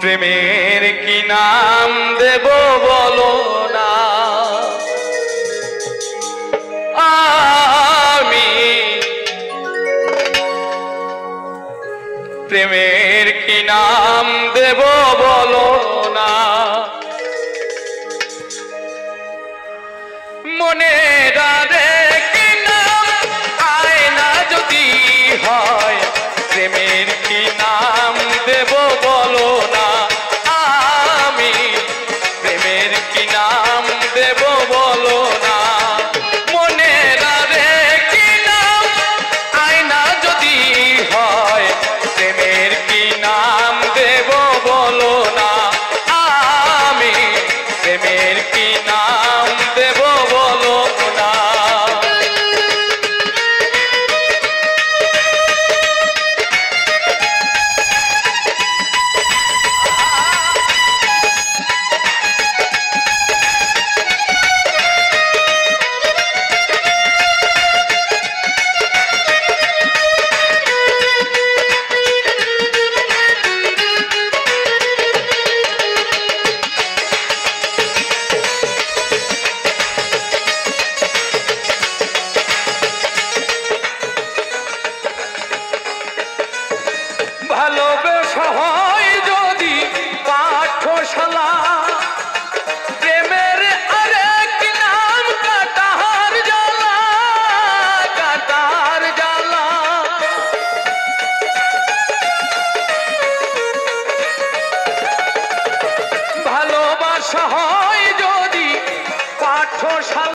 প্রেমের কি নাম দেব বলো না, আমি প্রেমের কি নাম দেব বলো না। মনে রাধে কি নাম আয়না যদি হয়, প্রেমের কি নাম দেব বলো না, আমি প্রেমের কি নাম দেব বলো না। মনে রাধে কি নাম আয়না যদি হয়, প্রেমের কি নাম দেব বলো না, আমি প্রেমের কি নাম দেব বলো না। ভালোবাসা হয় যদি পাঠশালা, প্রেমের আরেক নাম কাটার জ্বালা, কাটার জ্বালা। ভালোবাসা হয় যদি পাঠশালা।